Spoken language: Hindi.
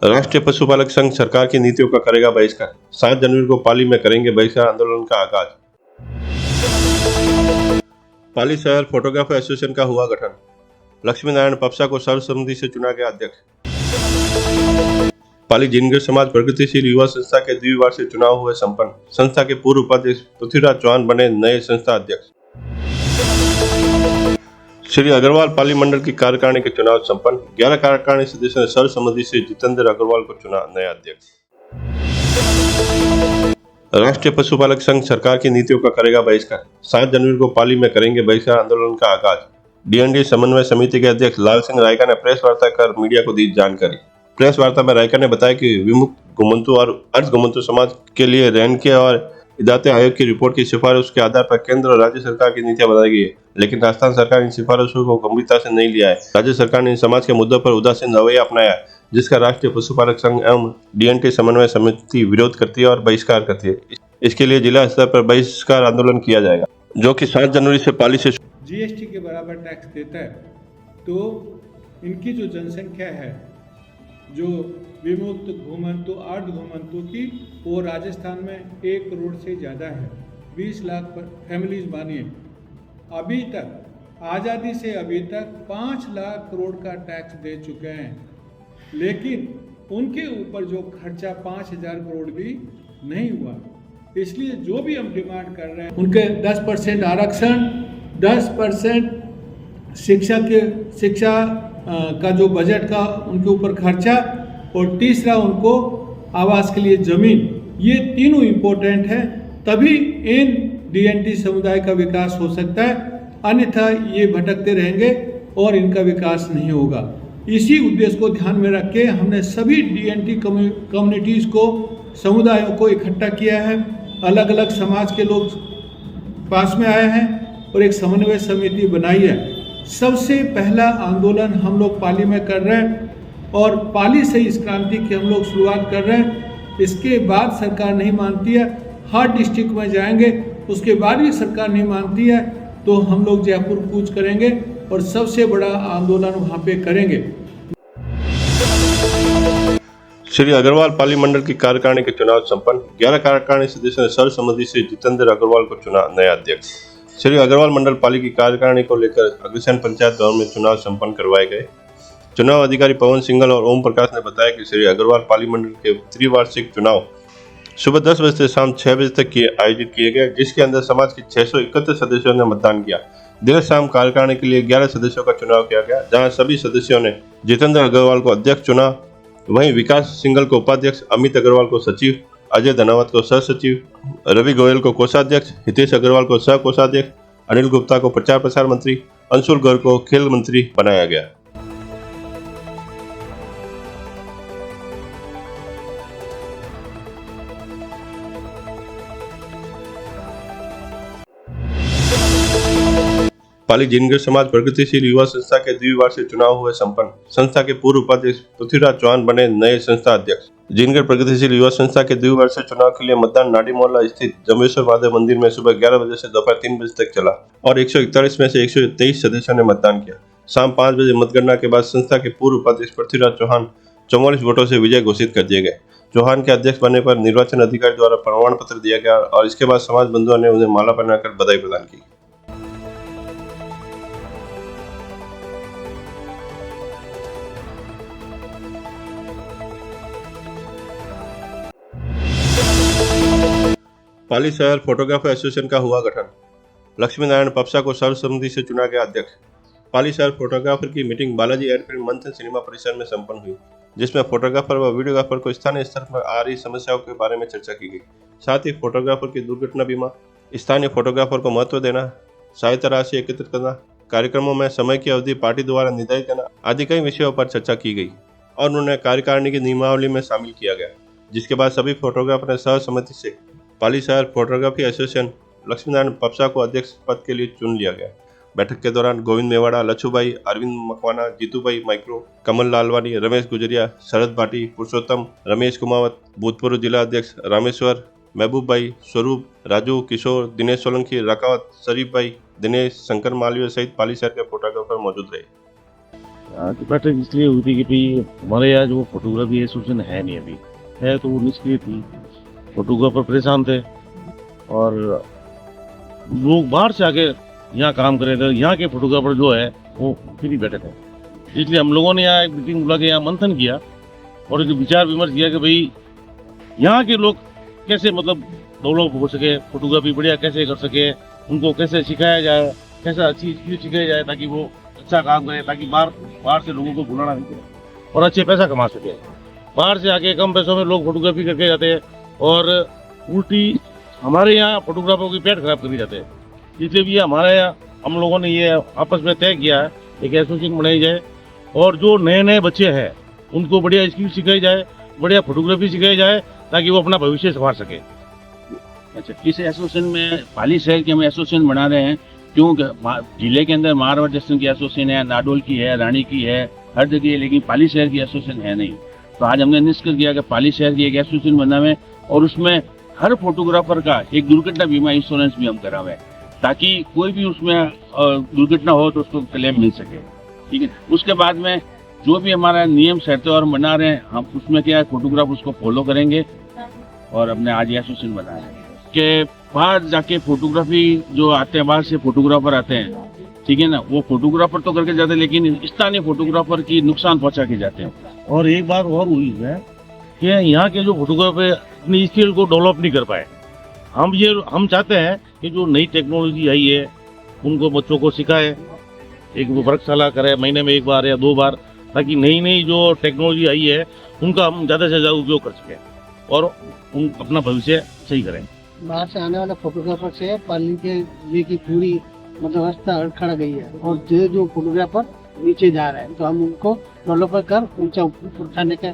राष्ट्रीय पशुपालक संघ सरकार की नीतियों का करेगा बहिष्कार। 7 जनवरी को पाली में करेंगे बहिष्कार आंदोलन का आगाज। पाली शहर फोटोग्राफर एसोसिएशन का हुआ गठन। लक्ष्मी नारायण पपसा को सर्वसम्मति से चुना गया अध्यक्ष। पाली जिनगर समाज प्रगतिशील युवा संस्था के द्विवार्षिक चुनाव हुए संपन्न। संस्था के पूर्व उपाध्यक्ष पृथ्वीराज चौहान बने नए संस्था अध्यक्ष। श्री अग्रवाल पाली मंडल की कार्यकारिणी के चुनाव संपन्न। 11 कार्यकारिणी सदस्यों ने सर्वसम्मति से जितेंद्र अग्रवाल को चुना नया अध्यक्ष। राष्ट्रीय पशुपालक संघ सरकार की नीतियों का करेगा बहिष्कार। 7 जनवरी को पाली में करेंगे बहिष्कार आंदोलन का आगाज। डीएनडी समन्वय समिति के अध्यक्ष लाल सिंह रायका ने प्रेस वार्ता कर मीडिया को दी जानकारी। प्रेस वार्ता में रायका ने बताया कि विमुक्त घुमंतु और अर्ध घुमंतु समाज के लिए रेनके और इदाते आयोग की रिपोर्ट की सिफारिश के आधार पर केंद्र और राज्य सरकार की नीतियां बनाई गई है, लेकिन राजस्थान सरकार इन सिफारिशों को गंभीरता से नहीं लिया है। राज्य सरकार ने समाज के मुद्दों पर उदासीन रवैया अपनाया है, जिसका राष्ट्रीय पशुपालक संघ एवं डीएनटी समन्वय समिति विरोध करती है और बहिष्कार करती है। इसके लिए जिला स्तर पर बहिष्कार आंदोलन किया जाएगा, जो कि 7 जनवरी से पाली से जीएसटी के बराबर टैक्स देता है, तो इनकी जो जनसंख्या है, जो विमुक्त घुमंतु अर्ध घुमंतु की, वो राजस्थान में 1 करोड़ से ज़्यादा है। 20 लाख फैमिलीज मानिए। अभी तक आज़ादी से अभी तक 5 लाख करोड़ का टैक्स दे चुके हैं, लेकिन उनके ऊपर जो खर्चा 5000 करोड़ भी नहीं हुआ। इसलिए जो भी हम डिमांड कर रहे हैं, उनके 10% आरक्षण, 10% शिक्षा का जो बजट का उनके ऊपर खर्चा, और तीसरा उनको आवास के लिए ज़मीन, ये तीनों इम्पोर्टेंट है। तभी इन डीएनटी समुदाय का विकास हो सकता है, अन्यथा ये भटकते रहेंगे और इनका विकास नहीं होगा। इसी उद्देश्य को ध्यान में रख के हमने सभी डीएनटी कम्युनिटीज़ को, समुदायों को इकट्ठा किया है। अलग अलग समाज के लोग पास में आए हैं और एक समन्वय समिति बनाई है। सबसे पहला आंदोलन हम लोग पाली में कर रहे हैं और पाली से इस क्रांति की हम लोग शुरुआत कर रहे हैं। इसके बाद सरकार नहीं मानती है, हर डिस्ट्रिक्ट में जाएंगे, उसके बाद भी सरकार नहीं मानती है तो हम लोग जयपुर कूच करेंगे और सबसे बड़ा आंदोलन वहाँ पे करेंगे। श्री अग्रवाल पाली मंडल की कार्यकारिणी के चुनाव संपन्न। 11 कार्यकारिणी सदस्यों ने सर्वसम्मति से जितेंद्र अग्रवाल को चुना नया अध्यक्ष। श्री अग्रवाल मंडल पाली की कार्यकारिणी को लेकर अग्रसेन पंचायत भवन में चुनाव संपन्न करवाए गए। चुनाव अधिकारी पवन सिंघल और ओम प्रकाश ने बताया कि श्री अग्रवाल पाली मंडल के त्रिवार्षिक चुनाव सुबह 10 बजे से शाम 6 बजे तक आयोजित किए गए, जिसके अंदर समाज के 631 सदस्यों ने मतदान किया। देर शाम कार्यकारिणी के लिए 11 सदस्यों का चुनाव किया गया, जहां सभी सदस्यों ने जितेंद्र अग्रवाल को अध्यक्ष चुना। वहीं विकास सिंघल को उपाध्यक्ष, अमित अग्रवाल को सचिव, अजय धनावत को सह सचिव, रवि गोयल को कोषाध्यक्ष, हितेश अग्रवाल को सह कोषाध्यक्ष, अनिल गुप्ता को प्रचार प्रसार मंत्री, अंशुल गर्ग को खेल मंत्री बनाया गया। पाली जिनगर समाज प्रगतिशील युवा संस्था के द्विवार्षिक चुनाव हुए संपन्न। संस्था के पूर्व उपाध्यक्ष पृथ्वीराज चौहान बने नए संस्था अध्यक्ष। जिनगर प्रगतिशील युवा संस्था के द्विवार्षिक चुनाव के लिए मतदान नाडी मोहल्ला स्थित जम्बेश्वर महादेव मंदिर में सुबह 11 बजे से दोपहर 3 बजे तक चला और 141 में से 123 सदस्यों ने मतदान किया। शाम 5 बजे मतगणना के बाद संस्था के पूर्व उपाध्यक्ष पृथ्वीराज चौहान 44 वोटों से विजय घोषित कर दिए गए। चौहान के अध्यक्ष बनने पर निर्वाचन अधिकारी द्वारा प्रमाण पत्र दिया गया और इसके बाद समाज बंधुओं ने उन्हें माला पहनाकर बधाई प्रदान की। पाली शहर फोटोग्राफर एसोसिएशन का हुआ गठन। लक्ष्मी नारायण पपसा को सर्वसम्मति से चुना गया अध्यक्ष। पाली शहर फोटोग्राफर की मीटिंग बालाजी एयरफील्ड मंथन सिनेमा परिसर में संपन्न हुई, जिसमें फोटोग्राफर व वीडियोग्राफर को स्थानीय स्तर पर आ रही समस्याओं के बारे में चर्चा की गई। साथ ही फोटोग्राफर की दुर्घटना बीमा, स्थानीय फोटोग्राफर को महत्व देना, सहायता राशि एकत्रित करना, कार्यक्रमों में समय की अवधि पार्टी द्वारा निर्धारित करना आदि कई विषयों पर चर्चा की गई और उन्हें कार्यकारिणी की नियमावली में शामिल किया गया, जिसके बाद सभी फोटोग्राफर ने सहसम्मति से पाली शहर फोटोग्राफी एसोसिएशन लक्ष्मी नारायण पपसा को अध्यक्ष पद के लिए चुन लिया गया। बैठक के दौरान गोविंद मेवाड़ा, लच्छूभाई, अरविंद मकवाना, जीतूभाई माइक्रो, कमल लालवानी, रमेश गुजरिया, शरद भाटी, पुरुषोत्तम, रमेश कुमावत, भूतपूर्व जिला अध्यक्ष रामेश्वर, महबूब भाई, स्वरूप, राजू, किशोर, दिनेश सोलंकी, रकावत, शरीफ भाई, दिनेश, शंकर मालवीय सहित पाली शहर के फोटोग्राफर मौजूद रहे। तो बैठक इसलिए हुई थी कि भाई हमारे यहाँ जो फोटोग्राफी एसोसिएशन है नहीं, अभी है तो वो निष्क्रिय थी, फोटोग्राफर परेशान थे और लोग बाहर से आके यहाँ काम कर रहे थे। यहाँ के फोटोग्राफर जो है वो फ्री बैठे थे, इसलिए हम लोगों ने यहाँ एक मीटिंग बुला के यहाँ मंथन किया और एक विचार विमर्श किया कि भाई यहाँ के लोग कैसे मतलब डेवलप हो सके, फोटोग्राफी बढ़िया कैसे कर सके, उनको कैसे सिखाया जाए, कैसा अच्छी स्किल सिखाई जाए ताकि वो अच्छा काम करें, ताकि बाहर से लोगों को बुलाना नहीं पड़े और अच्छे पैसा कमा सके। बाहर से आके कम पैसों में लोग फोटोग्राफी करके जाते हैं और उल्टी हमारे यहाँ फोटोग्राफरों की पेट खराब करी जाते हैं। इसलिए भी हमारे यहाँ हम लोगों ने ये आपस में तय किया है एक एसोसिएशन बनाई जाए और जो नए नए बच्चे हैं उनको बढ़िया स्किल सिखाई जाए, बढ़िया फोटोग्राफी सिखाई जाए ताकि वो अपना भविष्य संवार सके। अच्छा, इस एसोसिएशन में पाली शहर के हम एसोसिएशन बना रहे हैं क्योंकि जिले के अंदर मारवाड़ जंक्शन की एसोसिएशन है, नाडोल की है, रानी की है, हर जगह है, लेकिन पाली शहर की एसोसिएशन है नहीं। तो आज हमने निष्कर्ष किया कि पाली शहर की एक एसोसिएशन बनावे और उसमें हर फोटोग्राफर का एक दुर्घटना बीमा इंश्योरेंस भी हम करावे ताकि कोई भी उसमें दुर्घटना हो तो उसको क्लेम मिल सके। ठीक है, उसके बाद में जो भी हमारा नियम शर्तें और बना रहे हैं हम उसमें क्या है फोटोग्राफ उसको फॉलो करेंगे और अपने आज एसोसिएशन बना रहे हैं कि बाहर जाके फोटोग्राफी जो आते हैं, बाहर से फोटोग्राफर आते हैं, ठीक है ना, वो फोटोग्राफर तो करके जाते हैं लेकिन स्थानीय फोटोग्राफर की नुकसान पहुंचा के जाते हैं। और एक बात और हुई है कि यहाँ के जो फोटोग्राफर अपनी स्किल को डेवलप नहीं कर पाए। हम चाहते हैं कि जो नई टेक्नोलॉजी आई है उनको बच्चों को सिखाए, एक वर्कशाला करे महीने में 1 बार या 2 बार, ताकि नई नई जो टेक्नोलॉजी आई है उनका हम ज़्यादा से ज़्यादा उपयोग कर सकें और उन अपना भविष्य सही करें। बाहर से आने वाले फोटोग्राफर से पाली के लिए की पूरी मतलब व्यवस्था अड़खड़ गई है और जो फोटोग्राफर नीचे जा रहे हैं तो हम उनको डेवलपर कर ऊंचा उठाने का